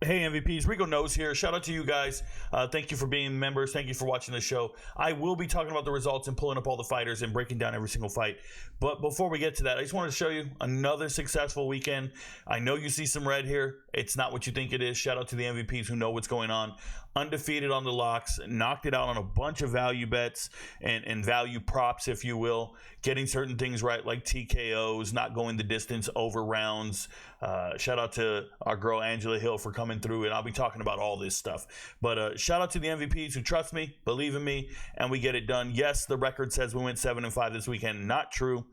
Hey MVPs, Rico Knows here. Shout out to you guys. Thank you for being members. Thank you for watching the show. I will be talking about the results and pulling up all the fighters and breaking down every single fight. But before we get to that, I just wanted to show you another successful weekend. I know you see some red here. It's not what you think it is. Shout out to the MVPs who know what's going on. Undefeated on the locks, knocked it out on a bunch of value bets and value props, if you will. Getting certain things right like TKOs, not going the distance over rounds. Shout out to our girl Angela Hill for coming through, and I'll be talking about all this stuff. But shout out to the MVPs who trust me, believe in me, and we get it done. Yes, the record says we went 7-5 this weekend. Not true.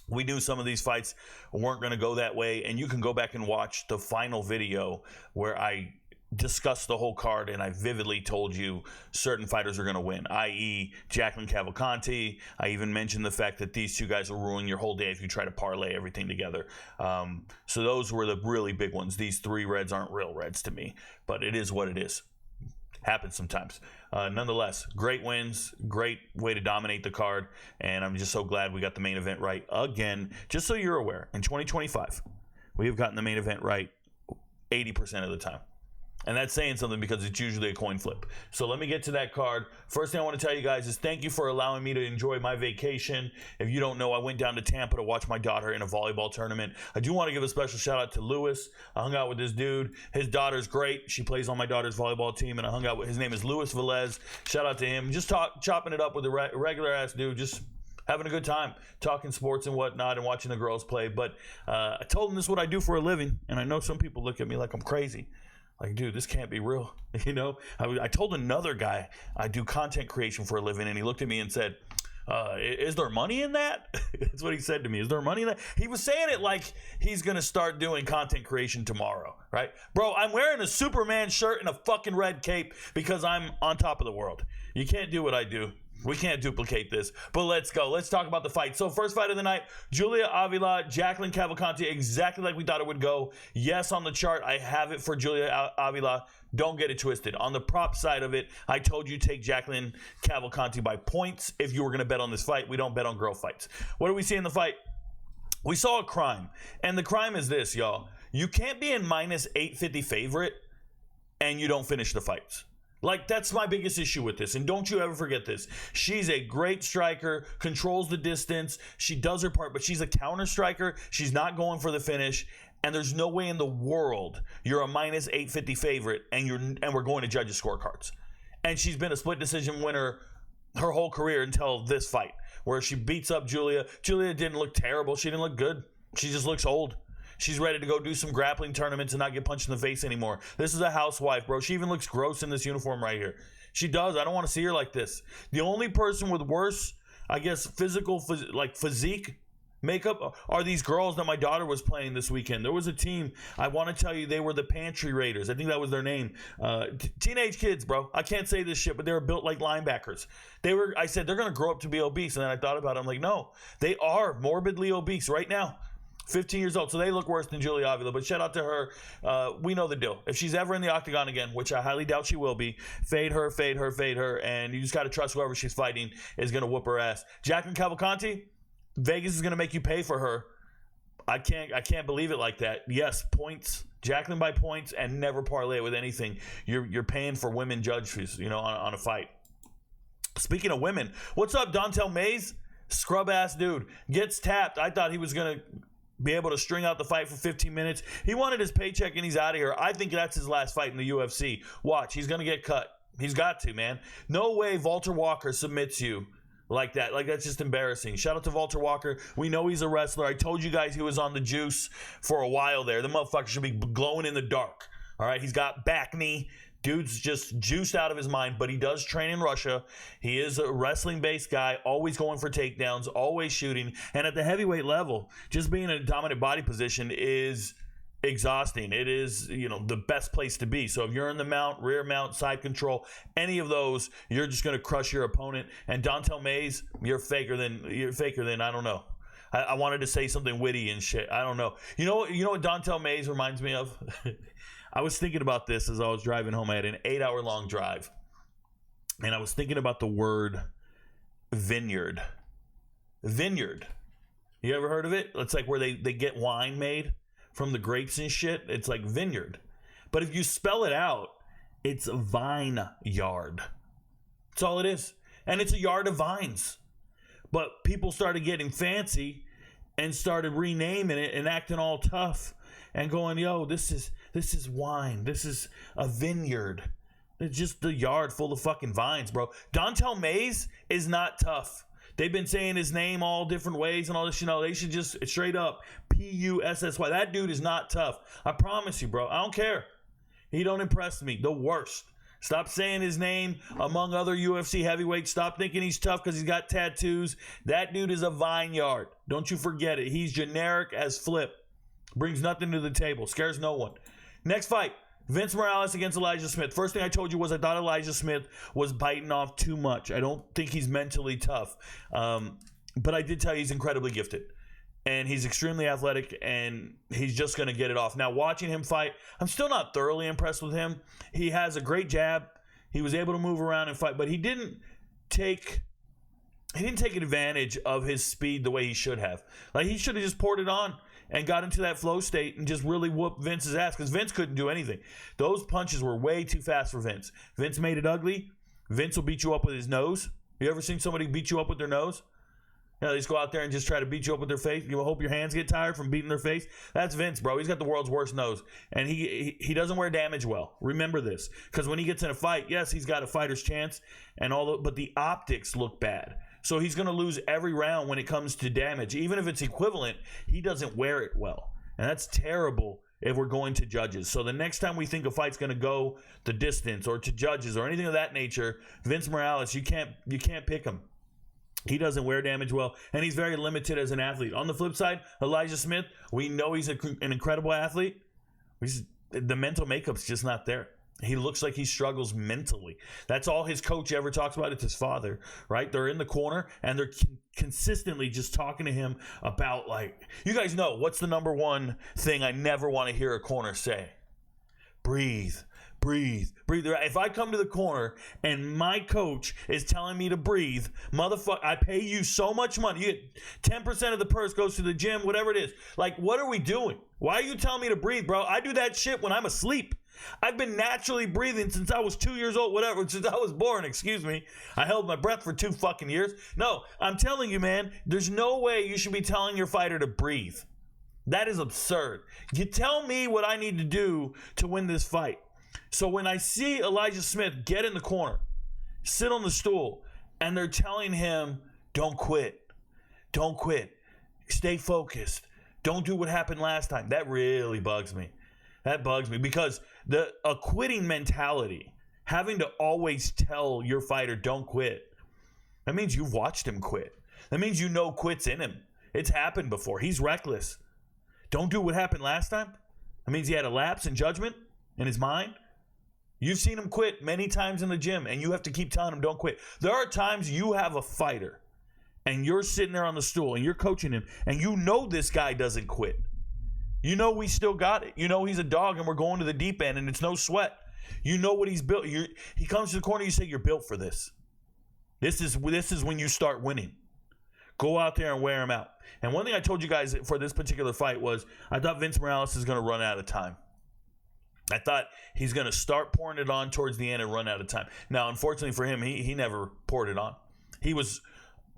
We knew some of these fights weren't going to go that way, and you can go back and watch the final video where I discussed the whole card and I vividly told you certain fighters are going to win, i.e. Jacqueline Cavalcanti. I even mentioned the fact that these two guys will ruin your whole day if you try to parlay everything together. So those were the really big ones. These three reds aren't real reds to me, but it is what it is. Happens sometimes. Nonetheless, great wins, great way to dominate the card, and I'm just so glad we got the main event right again. Just so you're aware, in 2025, we have gotten the main event right 80% of the time. And that's saying something because it's usually a coin flip. So let me get to that card. First thing I want to tell you guys is thank you for allowing me to enjoy my vacation. If you don't know, I went down to Tampa to watch my daughter in a volleyball tournament. I do want to give a special shout out to Lewis. I hung out with this dude. His daughter's great. She plays on my daughter's volleyball team, and I hung out with, his name is Luis Velez. Shout out to him. Just chopping it up with a regular ass dude. Just having a good time, talking sports and whatnot, and watching the girls play. But I told him this is what I do for a living, and I know some people look at me like I'm crazy. Like, dude, this can't be real. You know, I told another guy I do content creation for a living, and he looked at me and said, is there money in that? That's what he said to me. Is there money in that? He was saying it like he's going to start doing content creation tomorrow, right? Bro, I'm wearing a Superman shirt and a fucking red cape because I'm on top of the world. You can't do what I do. We can't duplicate this, but let's go. Let's talk about the fight. So first fight of the night, Julia Avila, Jacqueline Cavalcanti, exactly like we thought it would go. Yes, on the chart, I have it for Julia Avila. Don't get it twisted. On the prop side of it, I told you take Jacqueline Cavalcanti by points if you were going to bet on this fight. We don't bet on girl fights. What do we see in the fight? We saw a crime, and the crime is this, y'all. You can't be in minus 850 favorite, and you don't finish the fights. Like, that's my biggest issue with this. And don't you ever forget this. She's a great striker, controls the distance. She does her part, but she's a counter striker. She's not going for the finish. And there's no way in the world you're a minus 850 favorite and we're going to judge scorecards. And she's been a split decision winner her whole career until this fight, where she beats up Julia. Julia didn't look terrible. She didn't look good. She just looks old. She's ready to go do some grappling tournaments and not get punched in the face anymore. This is a housewife, bro. She even looks gross in this uniform right here. She does. I don't want to see her like this. The only person with worse, I guess, physique makeup are these girls that my daughter was playing this weekend. There was a team, I want to tell you, they were the Pantry Raiders. I think that was their name. Teenage kids, bro. I can't say this shit, but they were built like linebackers. I said, they're going to grow up to be obese. And then I thought about it. I'm like, no, they are morbidly obese right now. 15 years old, so they look worse than Julia Avila, but shout out to her. We know the deal. If she's ever in the octagon again, which I highly doubt she will be, fade her, and you just got to trust whoever she's fighting is going to whoop her ass. Jacqueline Cavalcanti, Vegas is going to make you pay for her. I can't believe it like that. Yes, points, Jacqueline by points, and never parlay it with anything. You're paying for women judges, on a fight. Speaking of women, what's up, Dontel Mays? Scrub ass dude gets tapped. I thought he was going to be able to string out the fight for 15 minutes. He wanted his paycheck and he's out of here. I think that's his last fight in the UFC. Watch, he's going to get cut. He's got to, man. No way Walter Walker submits you like that. Like, that's just embarrassing. Shout out to Walter Walker. We know he's a wrestler. I told you guys he was on the juice for a while there. The motherfucker should be glowing in the dark. All right, he's got back knee. Dude's just juiced out of his mind, but he does train in Russia. He is a wrestling-based guy, always going for takedowns, always shooting. And at the heavyweight level, just being in a dominant body position is exhausting. It is, the best place to be. So if you're in the mount, rear mount, side control, any of those, you're just going to crush your opponent. And Dontel Mays, you're faker than I don't know. I wanted to say something witty and shit. I don't know. You know what Dontel Mays reminds me of? I was thinking about this as I was driving home. I had an 8-hour-long drive. And I was thinking about the word vineyard. Vineyard. You ever heard of it? It's like where they get wine made from the grapes and shit. It's like vineyard. But if you spell it out, it's vineyard. That's all it is. And it's a yard of vines. But people started getting fancy and started renaming it and acting all tough and going, yo, this is wine. This is a vineyard. It's just a yard full of fucking vines, bro. Dontel Mays is not tough. They've been saying his name all different ways and all this, they should just straight up Pussy. That dude is not tough. I promise you, bro. I don't care. He don't impress me. The worst. Stop saying his name among other UFC heavyweights. Stop thinking he's tough because he's got tattoos. That dude is a vineyard. Don't you forget it. He's generic as flip. Brings nothing to the table. Scares no one. Next fight. Vince Morales against Elijah Smith. First thing I told you was I thought Elijah Smith was biting off too much. I don't think he's mentally tough. But I did tell you he's incredibly gifted. And he's extremely athletic, and he's just going to get it off. Now, watching him fight, I'm still not thoroughly impressed with him. He has a great jab. He was able to move around and fight, but he didn't take advantage of his speed the way he should have. Like, he should have just poured it on and got into that flow state and just really whooped Vince's ass, because Vince couldn't do anything. Those punches were way too fast for Vince. Vince made it ugly. Vince will beat you up with his nose. You ever seen somebody beat you up with their nose? They just go out there and just try to beat you up with their face. You hope your hands get tired from beating their face. That's Vince, bro. He's got the world's worst nose. And he doesn't wear damage well. Remember this. Because when he gets in a fight, yes, he's got a fighter's chance, but the optics look bad. So he's going to lose every round when it comes to damage. Even if it's equivalent, he doesn't wear it well. And that's terrible if we're going to judges. So the next time we think a fight's going to go the distance or to judges or anything of that nature, Vince Morales, you can't pick him. He doesn't wear damage well, and he's very limited as an athlete. On the flip side, Elijah Smith, we know he's an incredible athlete. The mental makeup's just not there. He looks like he struggles mentally. That's all his coach ever talks about. It's his father, right? They're in the corner, and they're consistently just talking to him about, like, you guys know what's the number one thing I never want to hear a corner say? Breathe. Breathe. If I come to the corner and my coach is telling me to breathe, motherfucker, I pay you so much money. You get 10% of the purse goes to the gym, whatever it is. Like, what are we doing? Why are you telling me to breathe, bro? I do that shit when I'm asleep. I've been naturally breathing since I was 2 years old, whatever, since I was born, excuse me. I held my breath for 2 fucking years. No, I'm telling you, man, there's no way you should be telling your fighter to breathe. That is absurd. You tell me what I need to do to win this fight. So when I see Elijah Smith get in the corner, sit on the stool, and they're telling him, don't quit, stay focused, don't do what happened last time, that really bugs me. That bugs me because a quitting mentality, having to always tell your fighter don't quit, that means you've watched him quit. That means you know quit's in him. It's happened before. He's reckless. Don't do what happened last time. That means he had a lapse in judgment in his mind. You've seen him quit many times in the gym, and you have to keep telling him don't quit. There are times you have a fighter, and you're sitting there on the stool, and you're coaching him, and you know this guy doesn't quit. You know we still got it. You know he's a dog, and we're going to the deep end, and it's no sweat. You know what he's built. He comes to the corner, you say, you're built for this. This is when you start winning. Go out there and wear him out. And one thing I told you guys for this particular fight was I thought Vince Morales is going to run out of time. I thought he's going to start pouring it on towards the end and run out of time. Now, unfortunately for him, he never poured it on. He was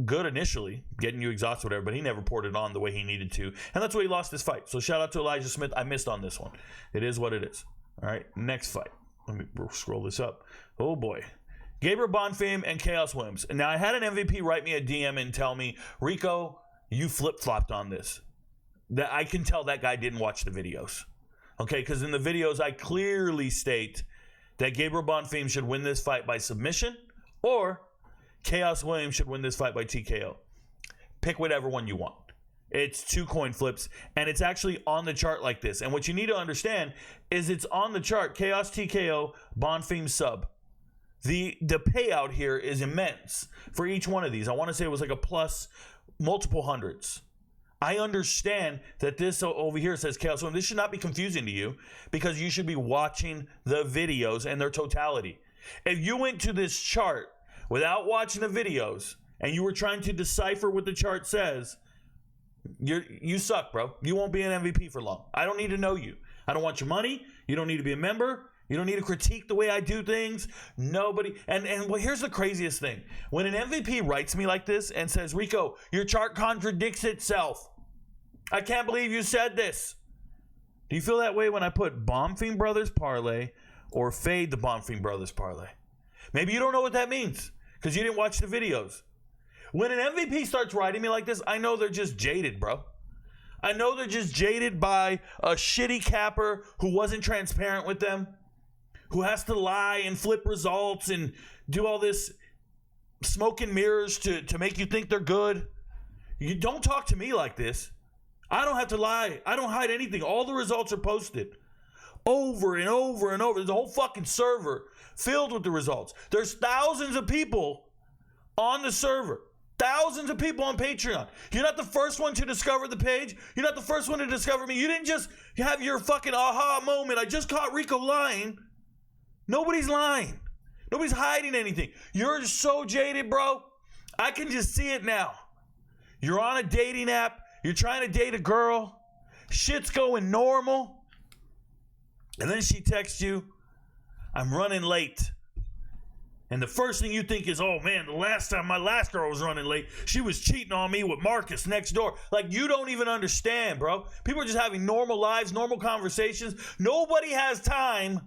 good initially, getting you exhausted, whatever, but he never poured it on the way he needed to. And that's why he lost this fight. So shout out to Elijah Smith. I missed on this one. It is what it is. All right, next fight. Let me scroll this up. Oh, boy. Gabriel Bonfim and Chaos Williams. Now, I had an MVP write me a DM and tell me, Rico, you flip-flopped on this. That I can tell that guy didn't watch the videos. Okay, because in the videos, I clearly state that Gabriel Bonfim should win this fight by submission or Chaos Williams should win this fight by TKO. Pick whatever one you want. It's 2 coin flips, and it's actually on the chart like this. And what you need to understand is it's on the chart, Chaos TKO, Bonfim sub. The payout here is immense for each one of these. I want to say it was like a plus multiple hundreds. I understand that this over here says Chaos Williams. This should not be confusing to you because you should be watching the videos in their totality. If you went to this chart without watching the videos and you were trying to decipher what the chart says, you suck, bro. You won't be an MVP for long. I don't need to know you. I don't want your money. You don't need to be a member. You don't need to critique the way I do things. Nobody. And well, here's the craziest thing. When an MVP writes me like this and says, Rico, your chart contradicts itself. I can't believe you said this. Do you feel that way when I put Bonfim Brothers parlay or fade the Bonfim Brothers parlay? Maybe you don't know what that means because you didn't watch the videos. When an MVP starts writing me like this, I know they're just jaded, bro. I know they're just jaded by a shitty capper who wasn't transparent with them, who has to lie and flip results and do all this smoke and mirrors to make you think they're good. You don't talk to me like this. I don't have to lie. I don't hide anything. All the results are posted over and over and over. There's a whole fucking server filled with the results. There's thousands of people on the server. Thousands of people on Patreon. You're not the first one to discover the page. You're not the first one to discover me. You didn't just have your fucking aha moment. I just caught Rico lying. Nobody's lying. Nobody's hiding anything. You're so jaded, bro. I can just see it now. You're on a dating app. You're trying to date a girl. Shit's going normal. And then she texts you, I'm running late. And the first thing you think is, oh man, the last time my last girl was running late, she was cheating on me with Marcus next door. Like, you don't even understand, bro. People are just having normal lives, normal conversations. Nobody has time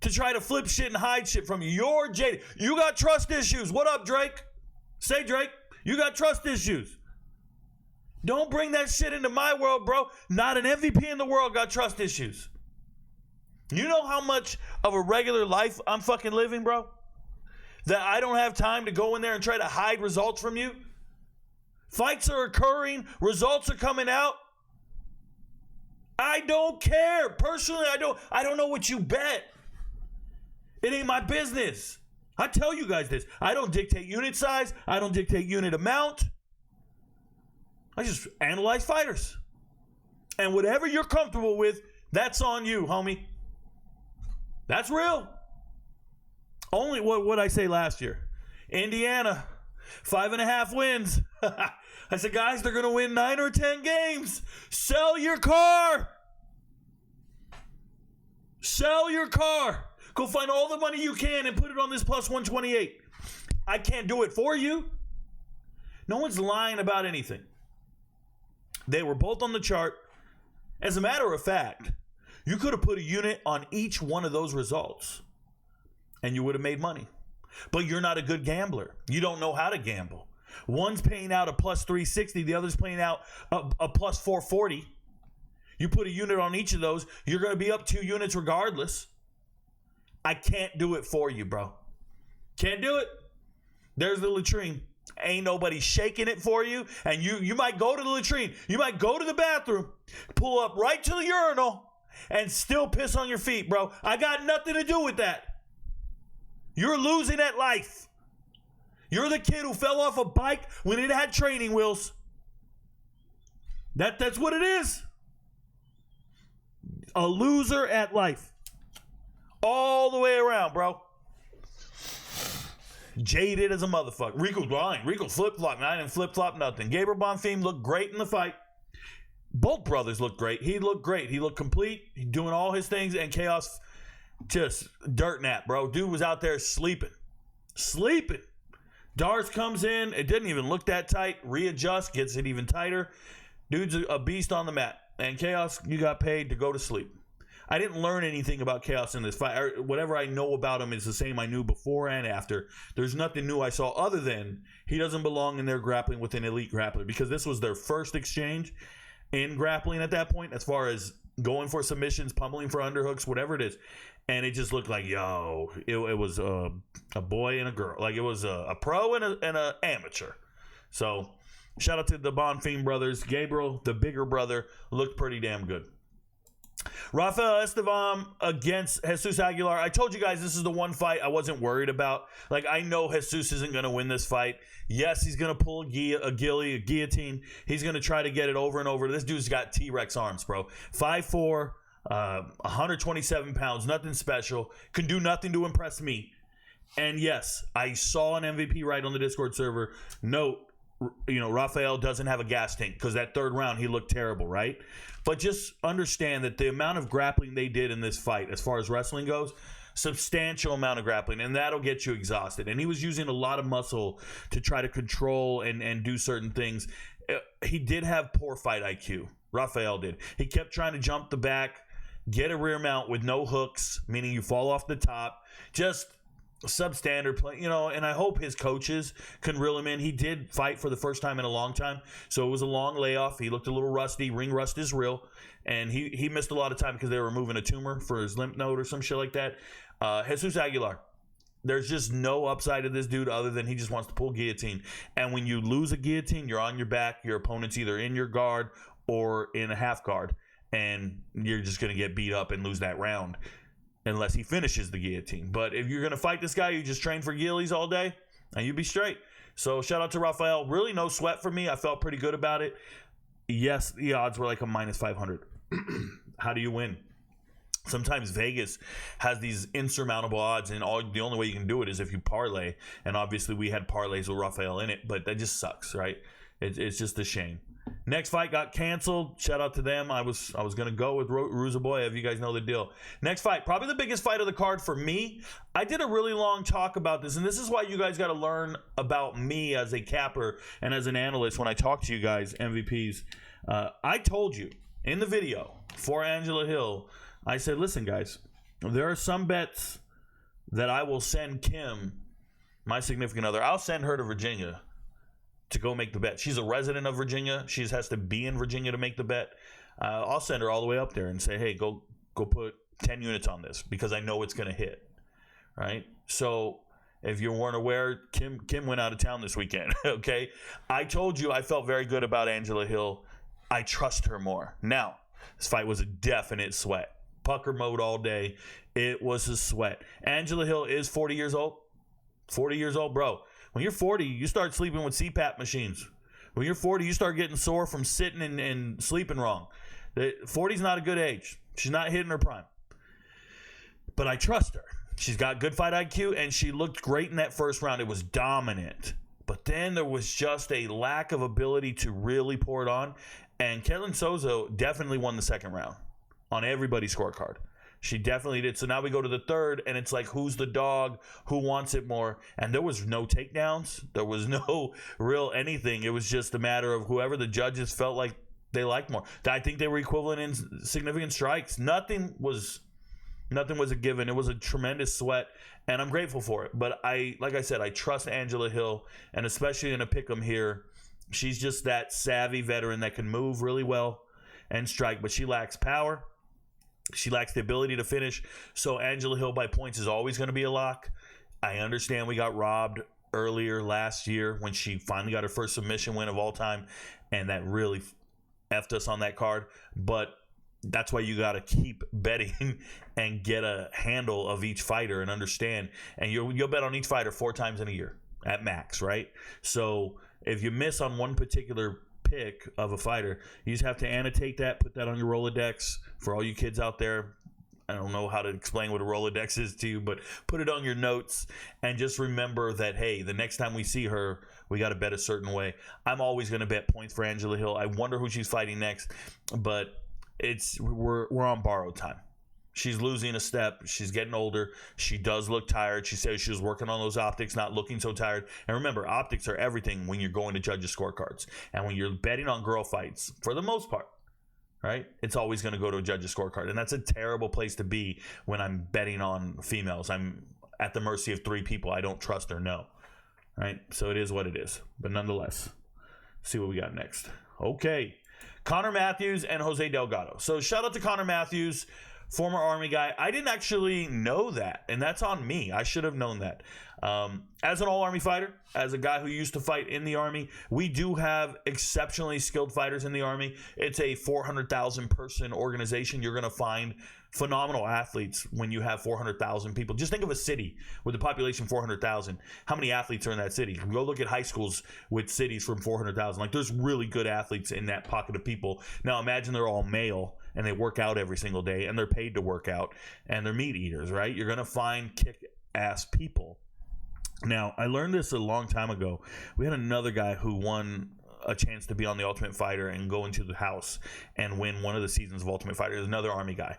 to try to flip shit and hide shit from you. You're jaded. You got trust issues. What up, Drake? Say, Drake, you got trust issues. Don't bring that shit into my world, bro. Not an MVP in the world got trust issues. You know how much of a regular life I'm fucking living, bro? That I don't have time to go in there and try to hide results from you? Fights are occurring. Results are coming out. I don't care. Personally, I don't know what you bet. It ain't my business. I tell you guys this. I don't dictate unit size. I don't dictate unit amount. I just analyze fighters. And whatever you're comfortable with, that's on you, homie. That's real. Only what I say last year. Indiana, 5.5 wins. I said, guys, they're going to win 9 or 10 games. Sell your car. Sell your car. Go find all the money you can and put it on this plus 128. I can't do it for you. No one's lying about anything. They were both on the chart. As a matter of fact, you could have put a unit on each one of those results and you would have made money. But you're not a good gambler. You don't know how to gamble. One's paying out a plus 360. The other's paying out a plus 440. You put a unit on each of those, you're going to be up 2 units regardless. I can't do it for you, bro. Can't do it. There's the latrine. Ain't nobody shaking it for you. And you might go to the latrine. You might go to the bathroom, pull up right to the urinal, and still piss on your feet, bro. I got nothing to do with that. You're losing at life. You're the kid who fell off a bike when it had training wheels. That's what it is. A loser at life. All the way around, bro. Jaded as a motherfucker. Rico's lying. Rico flip-flopping. I didn't flip-flop nothing. Gabriel Bonfim looked great in the fight. Both brothers looked great. He looked great. He looked complete. He doing all his things. And Chaos just dirt nap, bro. Dude was out there sleeping. Sleeping. Dars comes in. It didn't even look that tight. Readjusts. Gets it even tighter. Dude's a beast on the mat. And Chaos, you got paid to go to sleep. I didn't learn anything about Chaos in this fight. Whatever I know about him is the same I knew before and after. There's nothing new I saw other than he doesn't belong in there grappling with an elite grappler, because this was their first exchange in grappling at that point, as far as going for submissions, pummeling for underhooks, whatever it is. And it just looked like, it was a boy and a girl. Like, it was a pro and an amateur. So shout out to the Bonfim brothers. Gabriel, the bigger brother, looked pretty damn good. Rafael Estevam against Jesus Aguilar. I told you guys this is the one fight I wasn't worried about. Like, I know Jesus isn't going to win this fight. Yes, he's going to pull a guillotine. He's going to try to get it over and over. This dude's got T-Rex arms, bro. 5'4", 127 pounds, nothing special. Can do nothing to impress me. And yes, I saw an MVP right on the Discord server. Note, Rafael doesn't have a gas tank because that third round he looked terrible, right? But just understand that the amount of grappling they did in this fight, as far as wrestling goes, substantial amount of grappling, and that'll get you exhausted. And he was using a lot of muscle to try to control and do certain things. He did have poor fight IQ. Rafael did. He kept trying to jump the back, get a rear mount with no hooks, meaning you fall off the top. Just substandard play, and I hope his coaches can reel him in. He did fight for the first time in a long time, so it was a long layoff. He looked a little rusty. Ring rust is real, and he missed a lot of time because they were removing a tumor for his lymph node or some shit like that. Jesus Aguilar, there's just no upside to this dude other than he just wants to pull guillotine. And when you lose a guillotine, you're on your back. Your opponent's either in your guard or in a half guard, and you're just going to get beat up and lose that round unless he finishes the guillotine. But if you're going to fight this guy, you just train for guillies all day, and you'd be straight. So shout out to Rafael. Really no sweat for me. I felt pretty good about it. Yes, the odds were like a minus 500. How do you win? Sometimes Vegas has these insurmountable odds, and the only way you can do it is if you parlay. And obviously we had parlays with Rafael in it, but that just sucks, right? It's just a shame. Next fight got canceled. Shout out to them. I was going to go with Ruzaboyev. You guys know the deal. Next fight, probably the biggest fight of the card for me. I did a really long talk about this, and this is why you guys got to learn about me as a capper and as an analyst when I talk to you guys, MVPs. I told you in the video for Angela Hill, I said, listen, guys, there are some bets that I will send Kim, my significant other. I'll send her to Virginia to go make the bet. She's a resident of Virginia. She has to be in Virginia to make the bet. I'll send her all the way up there and say, hey, go put 10 units on this because I know it's going to hit, right? So if you weren't aware, Kim went out of town this weekend, okay? I told you I felt very good about Angela Hill. I trust her more. Now, this fight was a definite sweat. Pucker mode all day. It was a sweat. Angela Hill is 40 years old. 40 years old, bro. When you're 40, you start sleeping with CPAP machines. When you're 40, you start getting sore from sitting and sleeping wrong. 40's not a good age. She's not hitting her prime. But I trust her. She's got good fight IQ, and she looked great in that first round. It was dominant. But then there was just a lack of ability to really pour it on. And Katlyn Sozo definitely won the second round on everybody's scorecard. She definitely did. So now we go to the third, and it's like, who's the dog? Who wants it more? And there was no takedowns. There was no real anything. It was just a matter of whoever the judges felt like they liked more. I think they were equivalent in significant strikes. Nothing was a given. It was a tremendous sweat, and I'm grateful for it. But like I said, I trust Angela Hill, and especially in a pick'em here, she's just that savvy veteran that can move really well and strike, but she lacks power. She lacks the ability to finish. So Angela Hill by points is always going to be a lock. I understand we got robbed earlier last year when she finally got her first submission win of all time, and that really effed us on that card. But that's why you got to keep betting and get a handle of each fighter and understand. And you'll bet on each fighter 4 times in a year at max, right? So if you miss on one particular pick of a fighter, you just have to annotate that, put that on your Rolodex. For all you kids out there, I don't know how to explain what a Rolodex is to you, but put it on your notes and just remember that, hey, the next time we see her, we got to bet a certain way. I'm always going to bet points for Angela Hill. I wonder who she's fighting next, but we're on borrowed time. She's losing a step. She's getting older. She does look tired. She says she was working on those optics, not looking so tired. And remember, optics are everything when you're going to judges' scorecards. And when you're betting on girl fights, for the most part, right, it's always going to go to a judge's scorecard. And that's a terrible place to be when I'm betting on females. I'm at the mercy of 3 people I don't trust or know, right? So it is what it is. But nonetheless, see what we got next. Okay, Connor Matthews and Jose Delgado. So shout out to Connor Matthews, former Army guy. I didn't actually know that, and that's on me. I should have known that. As an all-Army fighter, as a guy who used to fight in the Army, we do have exceptionally skilled fighters in the Army. It's a 400,000 person organization. You're going to find phenomenal athletes when you have 400,000 people. Just think of a city with a population 400,000. How many athletes are in that city? Go look at high schools with cities from 400,000. Like, there's really good athletes in that pocket of people. Now imagine they're all male and they work out every single day and they're paid to work out and they're meat eaters, right? You're going to find kick-ass people Now, I learned this a long time ago. We had another guy who won a chance to be on the Ultimate Fighter and go into the house and win one of the seasons of Ultimate Fighter. There's another Army guy,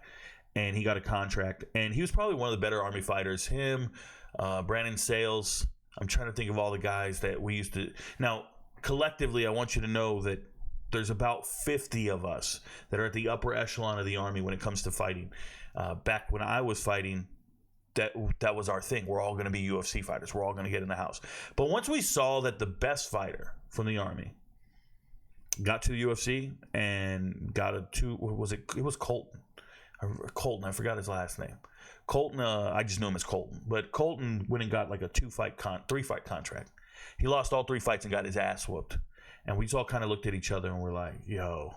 and he got a contract, and he was probably one of the better Army fighters. Him, Brandon Sales. I'm trying to think of all the guys that we used to. Now, collectively, I want you to know that there's about 50 of us that are at the upper echelon of the Army when it comes to fighting. Back when I was fighting, that was our thing. We're all going to be UFC fighters. We're all going to get in the house. But once we saw that the best fighter from the Army got to the UFC and got what was it? It was Colton. I forgot his last name. Colton, I just knew him as Colton. But Colton went and got like a 3-fight contract. He lost all 3 fights and got his ass whooped. And we just all kind of looked at each other and we're like, yo,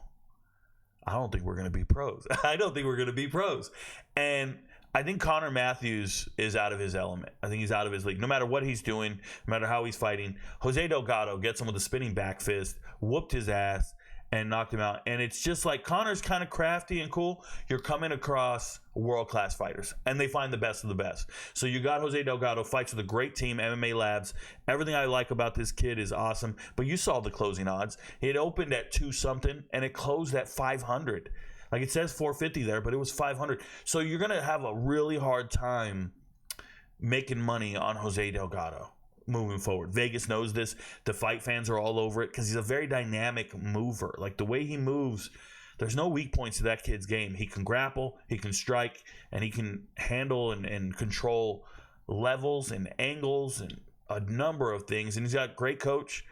I don't think we're going to be pros. I don't think we're going to be pros. And I think Connor Matthews is out of his element. I think he's out of his league. No matter what he's doing, no matter how he's fighting, Jose Delgado gets him with a spinning back fist, whooped his ass, and knocked him out. And it's just like Connor's kind of crafty and cool. You're coming across world-class fighters, and they find the best of the best. So you got Jose Delgado, fights with a great team, MMA Labs. Everything I like about this kid is awesome. But you saw the closing odds. It opened at 2-something, and it closed at 500. Like it says 450 there, but it was 500. So you're going to have a really hard time making money on Jose Delgado moving forward. Vegas knows this. The fight fans are all over it because he's a very dynamic mover. Like the way he moves, there's no weak points to that kid's game. He can grapple, he can strike, and he can handle and control levels and angles and a number of things. And he's got a great coach.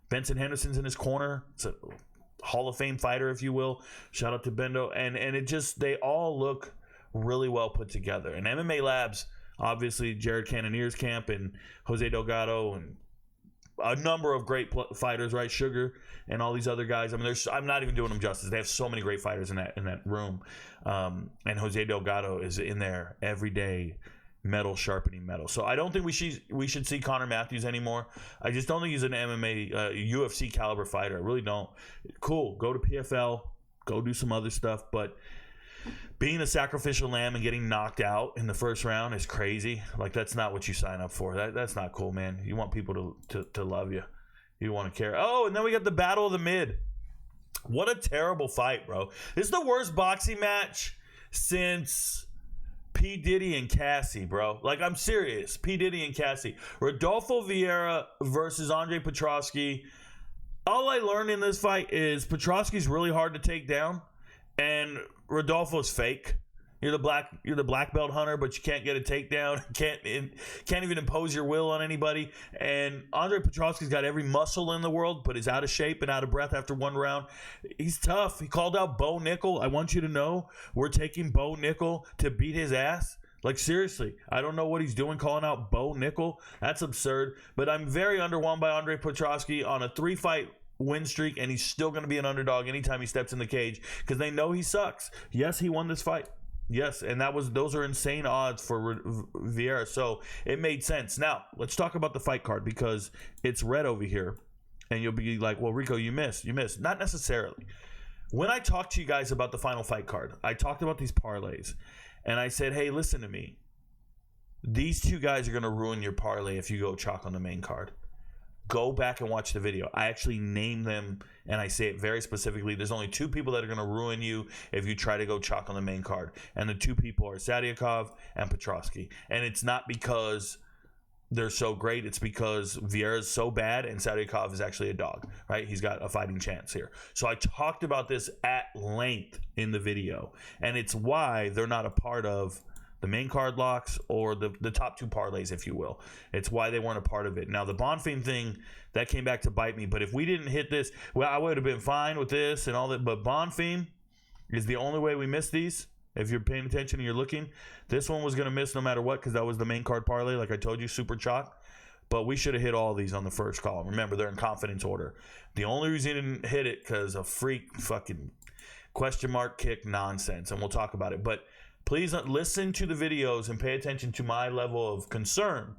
Benson Henderson's in his corner. It's a Hall of Fame fighter, if you will. Shout out to Bendo. And it just, they all look really well put together. And MMA Labs, obviously, Jared Cannonier's camp and Jose Delgado and a number of great fighters, right? Sugar and all these other guys. I mean, I'm not even doing them justice. They have so many great fighters in that room. And Jose Delgado is in there every day, metal sharpening metal. So I don't think we should see Connor Matthews anymore. I just don't think he's an MMA UFC caliber fighter. I really don't. Cool, go to PFL, go do some other stuff, but being a sacrificial lamb and getting knocked out in the first round is crazy. Like that's not what you sign up for. That's not cool, man. You want people to love you. You want to care. Oh, and then we got the Battle of the Mid. What a terrible fight, bro. This is the worst boxing match since P. Diddy and Cassie, bro. Like, I'm serious. P. Diddy and Cassie. Rodolfo Vieira versus Andre Petroski. All I learned in this fight is Petroski's really hard to take down, and Rodolfo's fake. You're the black belt hunter, but you can't get a takedown. Can't even impose your will on anybody. And Andre Petroski's got every muscle in the world, but is out of shape and out of breath after one round. He's tough. He called out Bo Nickel. I want you to know we're taking Bo Nickel to beat his ass. Like, seriously, I don't know what he's doing calling out Bo Nickel. That's absurd. But I'm very underwhelmed by Andre Petroski on a 3-fight win streak, and he's still going to be an underdog anytime he steps in the cage because they know he sucks. Yes, he won this fight. Yes, and those are insane odds for Vieira, so it made sense. Now, let's talk about the fight card because it's red over here, and you'll be like, well, Rico, you missed. Not necessarily. When I talked to you guys about the final fight card, I talked about these parlays, and I said, hey, listen to me. These two guys are going to ruin your parlay if you go chalk on the main card. Go back and watch the video. I actually name them, and I say it very specifically. There's only 2 people that are going to ruin you if you try to go chalk on the main card. And the 2 people are Sadykhov and Petroski. And it's not because they're so great. It's because Vieira's so bad and Sadykhov is actually a dog, right? He's got a fighting chance here. So I talked about this at length in the video. And it's why they're not a part of the main card locks or the top 2 parlays, if you will. It's why they weren't a part of it. Now, the Bonfim thing, that came back to bite me. But if we didn't hit this, well, I would have been fine with this and all that. But Bonfim is the only way we missed these. If you're paying attention and you're looking, this one was going to miss no matter what because that was the main card parlay, like I told you, super chalk. But we should have hit all these on the first column. Remember, they're in confidence order. The only reason you didn't hit it because of freak fucking question mark kick nonsense. And we'll talk about it. But please listen to the videos and pay attention to my level of concern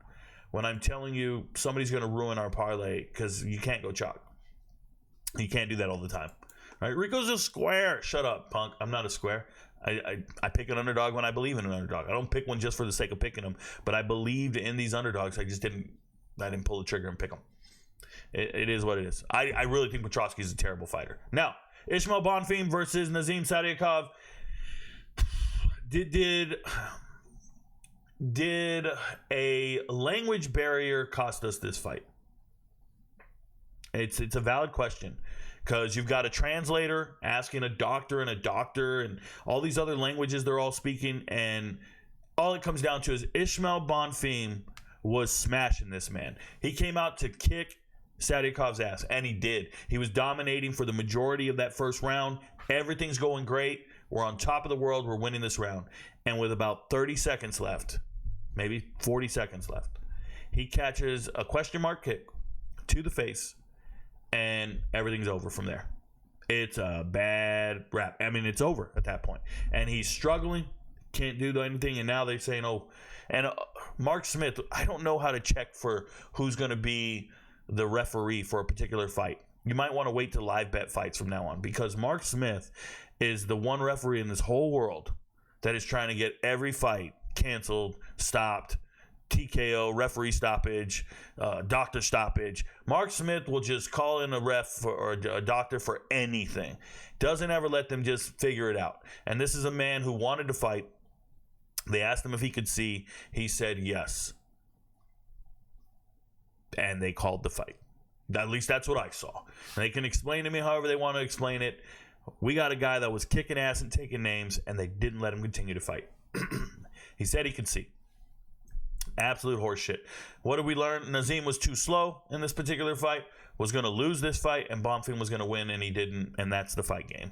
when I'm telling you somebody's going to ruin our parlay because you can't go chalk. You can't do that all the time. All right, Rico's a square. Shut up, punk. I'm not a square. I pick an underdog when I believe in an underdog. I don't pick one just for the sake of picking them, but I believed in these underdogs. I just didn't I didn't pull the trigger and pick him. It is what it is. I really think Petroski is a terrible fighter. Now, Ismail Bonfim versus Nazim Sadykhov. Did a language barrier cost us this fight? It's a valid question, because you've got a translator asking a doctor and all these other languages they're all speaking, and all it comes down to is Ismail Bonfim was smashing this man. He came out to kick Sadykhov's ass, and he did. He was dominating for the majority of that first round. Everything's going great. We're on top of the world. We're winning this round. And with about 30 seconds left, maybe 40 seconds left, he catches a question mark kick to the face, and everything's over from there. It's a bad rap. I mean, it's over at that point. And he's struggling, can't do anything, and now they're saying, oh, and Mark Smith, I don't know how to check for who's going to be the referee for a particular fight. You might want to wait to live bet fights from now on, because Mark Smith is the one referee in this whole world that is trying to get every fight canceled, stopped, TKO, referee stoppage, doctor stoppage. Mark Smith will just call in a ref or a doctor for anything. Doesn't ever let them just figure it out. And this is a man who wanted to fight. They asked him if he could see. He said yes. And they called the fight. At least that's what I saw. They can explain to me however they want to explain it. We got a guy that was kicking ass and taking names, and they didn't let him continue to fight. He said he could see. Absolute horseshit. What did we learn? Nazim was too slow in this particular fight, was going to lose this fight, and Bonfim was going to win, and he didn't, and that's the fight game.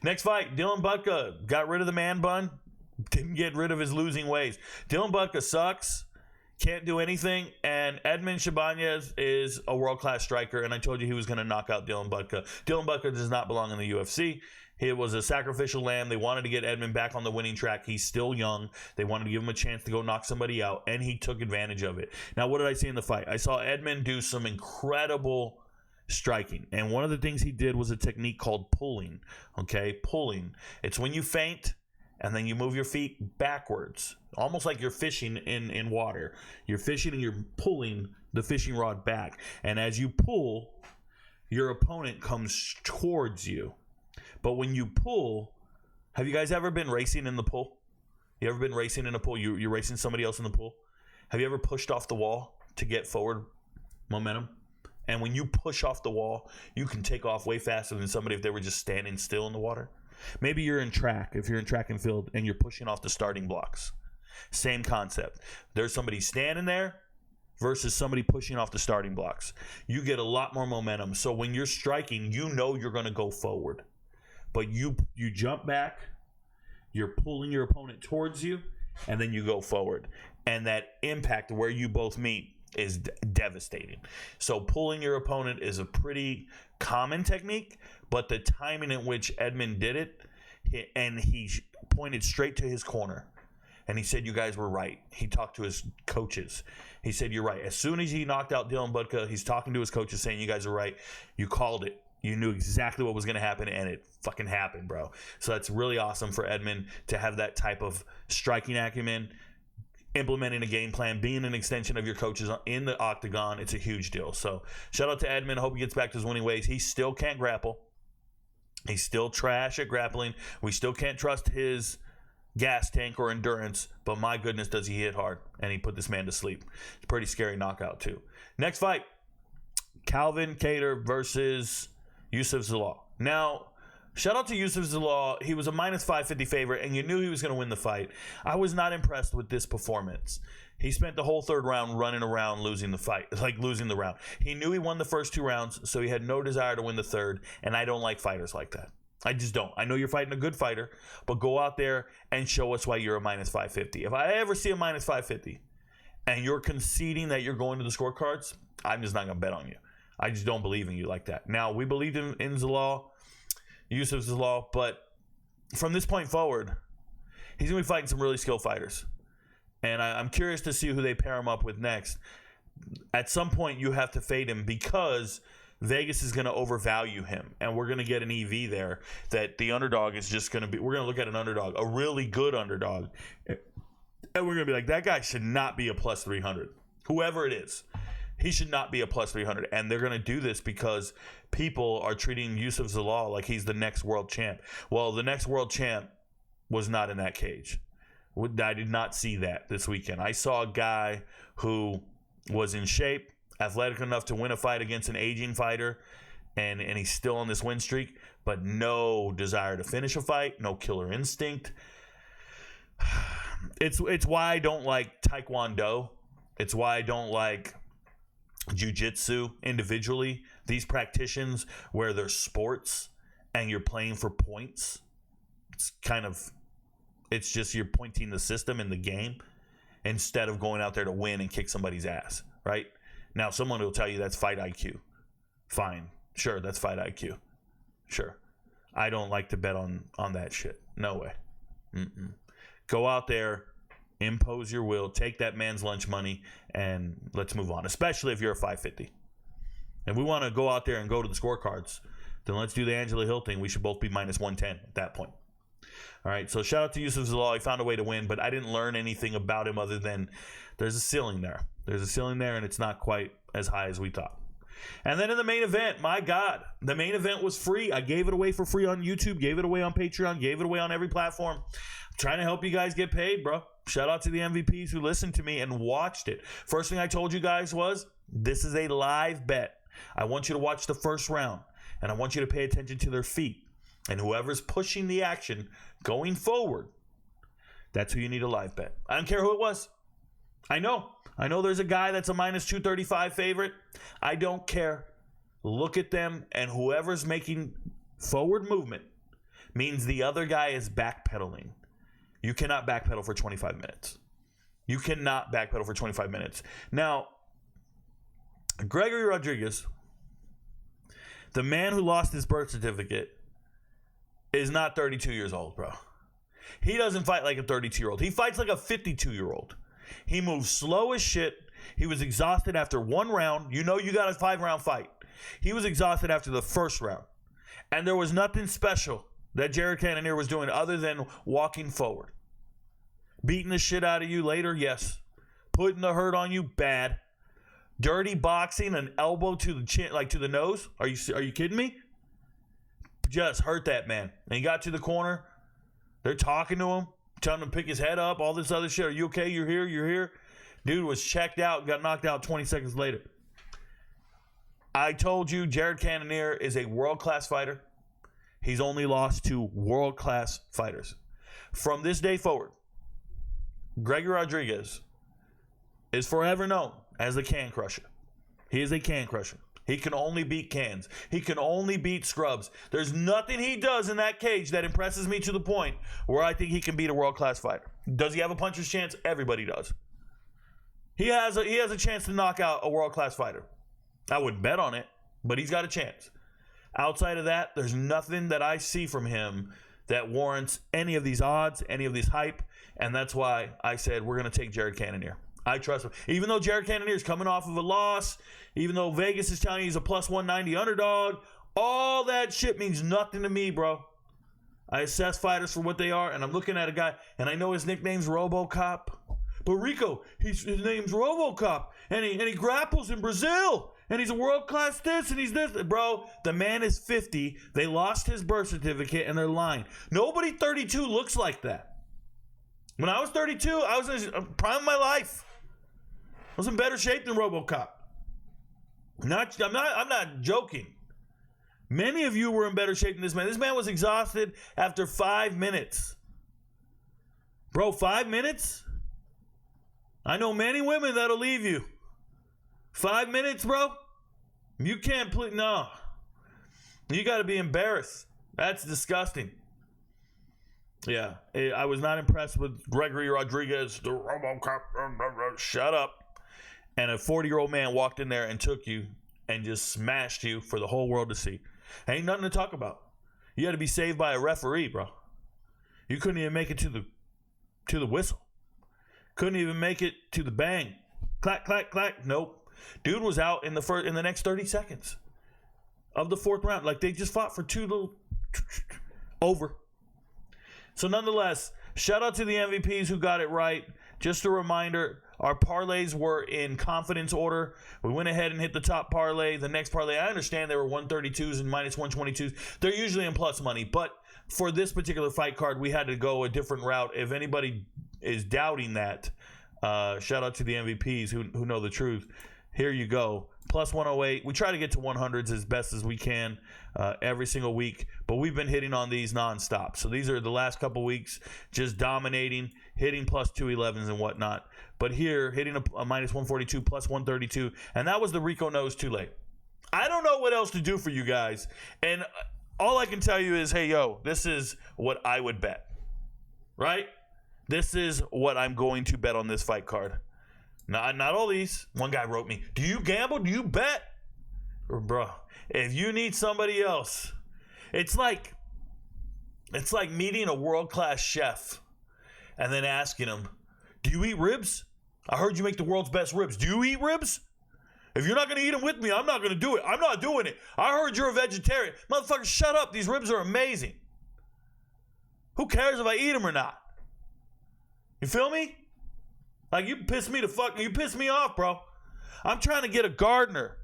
Next fight, Dylan Butka got rid of the man bun, didn't get rid of his losing ways. Dylan Butka sucks. Can't do anything, and Edmund Shabanez is a world-class striker, and I told you he was going to knock out Dylan Butka. Dylan Butka does not belong in the UFC. It was a sacrificial lamb. They wanted to get Edmund back on the winning track. He's still young. They wanted to give him a chance to go knock somebody out, and he took advantage of it. Now, what did I see in the fight? I saw Edmund do some incredible striking, and one of the things he did was a technique called pulling. Okay, pulling. It's when you feint, and then you move your feet backwards, almost like you're fishing in water. You're fishing and you're pulling the fishing rod back. And as you pull, your opponent comes towards you. But when you pull, have you guys ever been racing in the pool? You ever been racing in a pool? You're racing somebody else in the pool? Have you ever pushed off the wall to get forward momentum? And when you push off the wall, you can take off way faster than somebody if they were just standing still in the water. Maybe you're in track, if you're in track and field, and you're pushing off the starting blocks. Same concept. There's somebody standing there versus somebody pushing off the starting blocks. You get a lot more momentum. So when you're striking, you know you're going to go forward. But you jump back, you're pulling your opponent towards you, and then you go forward. And that impact where you both meet is devastating. So pulling your opponent is a pretty common technique, but the timing in which Edmund did it, and he pointed straight to his corner, and he said, you guys were right. He talked to his coaches. He said, you're right. As soon as he knocked out Dylan Butka, he's talking to his coaches saying, you guys are right. You called it. You knew exactly what was going to happen, and it fucking happened, bro. So that's really awesome for Edmund to have that type of striking acumen, implementing a game plan, being an extension of your coaches in the octagon. It's a huge deal. So shout out to Edmund. I hope he gets back to his winning ways. He still can't grapple. He's still trash at grappling. We still can't trust his gas tank or endurance, but my goodness, does he hit hard, and he put this man to sleep. It's a pretty scary knockout too. Next fight, Calvin Kattar versus Youssef Zalal. Now, shout out to Youssef Zalal. He was a minus 550 favorite, and you knew he was going to win the fight. I was not impressed with this performance. He spent the whole third round running around losing the fight, like losing the round. He knew he won the first two rounds, so he had no desire to win the third, and I don't like fighters like that. I just don't. I know you're fighting a good fighter, but go out there and show us why you're a minus 550. If I ever see a minus 550 and you're conceding that you're going to the scorecards, I'm just not going to bet on you. I just don't believe in you like that. Now, we believed in Zalal, Youssef Zalal, but from this point forward, he's going to be fighting some really skilled fighters. And I'm curious to see who they pair him up with next. At some point, you have to fade him because Vegas is going to overvalue him. And we're going to get an EV there that the underdog is just going to be. We're going to look at an underdog, a really good underdog. And we're going to be like, that guy should not be a plus 300. Whoever it is. He should not be a plus 300. And they're going to do this because people are treating Yusuf Zalal like he's the next world champ. Well, the next world champ was not in that cage. I did not see that this weekend. I saw a guy who was in shape, athletic enough to win a fight against an aging fighter, and he's still on this win streak, but no desire to finish a fight, no killer instinct. It's why I don't like Taekwondo. It's why I don't like jiu-jitsu individually. These practitioners where they're sports and you're playing for points. It's just you're pointing the system in the game instead of going out there to win and kick somebody's ass, right? Now, someone will tell you that's fight IQ. Fine. Sure, that's fight IQ. Sure. I don't like to bet on that shit. No way. Go out there, impose your will, take that man's lunch money, and let's move on, especially if you're a 550. If we want to go out there and go to the scorecards, then let's do the Angela Hill thing. We should both be minus 110 at that point. All right, so shout out to Yusuf Zalal. He found a way to win, but I didn't learn anything about him other than there's a ceiling there. There's a ceiling there, and it's not quite as high as we thought. And then in the main event, my God, the main event was free. I gave it away for free on YouTube, gave it away on Patreon, gave it away on every platform. I'm trying to help you guys get paid, bro. Shout out to the MVPs who listened to me and watched it. First thing I told you guys was, this is a live bet. I want you to watch the first round, and I want you to pay attention to their feet. And whoever's pushing the action going forward, that's who you need a live bet. I don't care who it was. I know there's a guy that's a minus 235 favorite. I don't care. Look at them, and whoever's making forward movement means the other guy is backpedaling. You cannot backpedal for 25 minutes. You cannot backpedal for 25 minutes. Now, Gregory Rodrigues, the man who lost his birth certificate, is not 32 years old, bro. He doesn't fight like a 32-year-old. He fights like a 52-year-old. He moves slow as shit. He was exhausted after one round. You know you got a 5-round fight. He was exhausted after the first round. And there was nothing special that Jared Cannonier was doing other than walking forward. Beating the shit out of you later, yes. Putting the hurt on you, bad. Dirty boxing, an elbow to the chin, like to the nose. Are you kidding me? Just hurt that man. And he got to the corner. They're talking to him, telling him to pick his head up, all this other shit. Are you okay? You're here. Dude was checked out, got knocked out 20 seconds later. I told you Jared Cannonier is a world-class fighter. He's only lost to world-class fighters. From this day forward, Gregory Rodrigues is forever known as the can crusher. He is a can crusher. He can only beat cans. He can only beat scrubs. There's nothing he does in that cage that impresses me to the point where I think he can beat a world-class fighter. Does he have a puncher's chance? Everybody does. He has a chance to knock out a world-class fighter. I wouldn't bet on it, but he's got a chance. Outside of that, there's nothing that I see from him that warrants any of these odds, any of this hype, and that's why I said we're going to take Jared Cannonier. I trust him. Even though Jared Cannonier is coming off of a loss, even though Vegas is telling you he's a plus 190 underdog, all that shit means nothing to me, bro. I assess fighters for what they are, and I'm looking at a guy, and I know his nickname's RoboCop. But Rico, his name's RoboCop, and he grapples in Brazil, and he's a world-class this, and he's this. Bro, the man is 50. They lost his birth certificate, and they're lying. Nobody 32 looks like that. When I was 32, I was in the prime of my life. I was in better shape than RoboCop. I'm not joking. Many of you were in better shape than this man. This man was exhausted after 5 minutes. Bro, 5 minutes? I know many women that'll leave you. 5 minutes, bro? You can't play. No. You got to be embarrassed. That's disgusting. Yeah. I was not impressed with Gregory Rodrigues, the RoboCop. Shut up. And a 40-year-old man walked in there and took you and just smashed you for the whole world to see. Ain't nothing to talk about. You had to be saved by a referee, bro. You couldn't even make it to the whistle. Couldn't even make it to the bang. Clack, clack, clack. Nope. Dude was out in the next 30 seconds of the fourth round. Like they just fought for two little over. So nonetheless, shout out to the MVPs who got it right. Just a reminder, Our parlays were in confidence order. We went ahead and hit the top parlay. The next parlay, I understand there were 132s and minus 122s. They're usually in plus money, but for this particular fight card, we had to go a different route. If anybody is doubting that, shout out to the MVPs who know the truth. Here you go. Plus 108. We try to get to 100s as best as we can every single week, but we've been hitting on these nonstop. So these are the last couple weeks just dominating, hitting plus 211s and whatnot. But here, hitting a minus 142, plus 132, and that was the Rico Knows too late. I don't know what else to do for you guys, and all I can tell you is, hey, yo, this is what I would bet, right? This is what I'm going to bet on this fight card. Not all these. One guy wrote me, do you gamble? Do you bet? Bro, if you need somebody else, it's like meeting a world-class chef and then asking him, do you eat ribs? I heard you make the world's best ribs. Do you eat ribs? If you're not going to eat them with me, I'm not going to do it. I'm not doing it. I heard you're a vegetarian. Motherfucker, shut up. These ribs are amazing. Who cares if I eat them or not? You feel me? Like, you piss me off, bro. I'm trying to get a gardener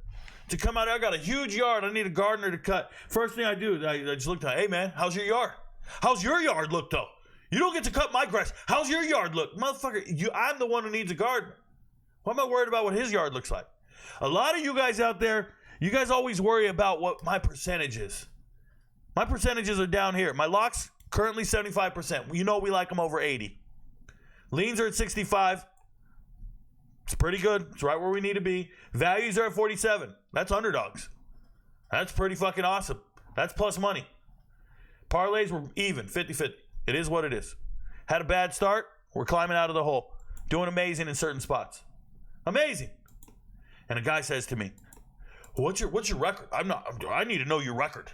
to come out here. I got a huge yard. I need a gardener to cut. First thing I do, I just look at, hey, man, how's your yard? How's your yard look, though? You don't get to cut my grass. How's your yard look? Motherfucker, I'm the one who needs a gardener. Why am I worried about what his yard looks like? A lot of you guys out there, you guys always worry about what my percentage is. My percentages are down here. My locks, currently 75%. You know we like them over 80. Leans are at 65. It's pretty good. It's right where we need to be. Values are at 47. That's underdogs. That's pretty fucking awesome. That's plus money. Parlays were even, 50-50. It is what it is. Had a bad start. We're climbing out of the hole. Doing amazing in certain spots. Amazing. And a guy says to me, what's your record? I need to know your record.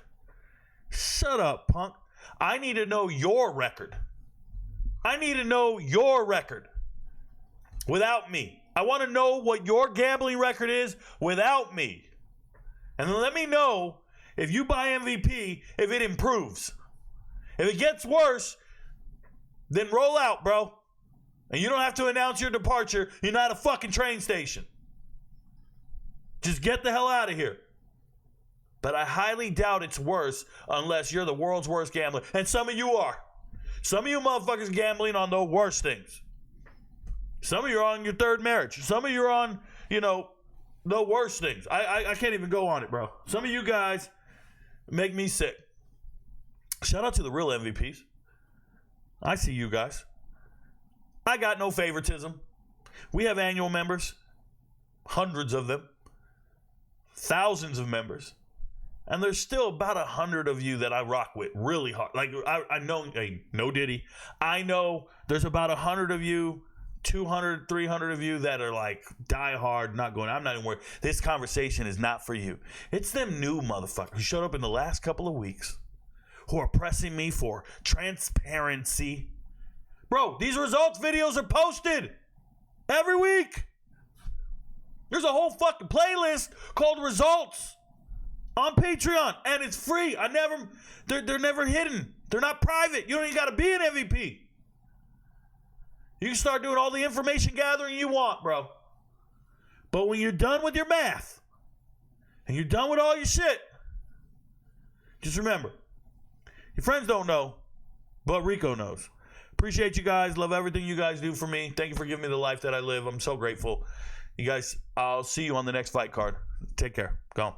Shut up, punk. I need to know your record. I need to know your record without me. I want to know what your gambling record is without me. And then let me know if you buy MVP, if it improves. If it gets worse, then roll out, bro. And you don't have to announce your departure. You're not a fucking train station. Just get the hell out of here. But I highly doubt it's worse unless you're the world's worst gambler. And some of you are. Some of you motherfuckers gambling on the worst things. Some of you are on your third marriage. Some of you are on, the worst things. I can't even go on it, bro. Some of you guys make me sick. Shout out to the real MVPs. I see you guys. I got no favoritism. We have annual members. Hundreds of them. Thousands of members. And there's still about 100 of you that I rock with really hard. Like, I know, hey, no Diddy. I know there's about 100 of you, 200, 300 of you that are like die hard, not going, I'm not even worried. This conversation is not for you. It's them new motherfuckers who showed up in the last couple of weeks who are pressing me for transparency. Bro, these results videos are posted every week. There's a whole fucking playlist called Results on Patreon, and it's free. They're never hidden. They're not private. You don't even got to be an MVP. You can start doing all the information gathering you want, bro. But when you're done with your math and you're done with all your shit, just remember, your friends don't know, but Rico knows. Appreciate you guys. Love everything you guys do for me. Thank you for giving me the life that I live. I'm so grateful. You guys, I'll see you on the next fight card. Take care. Go.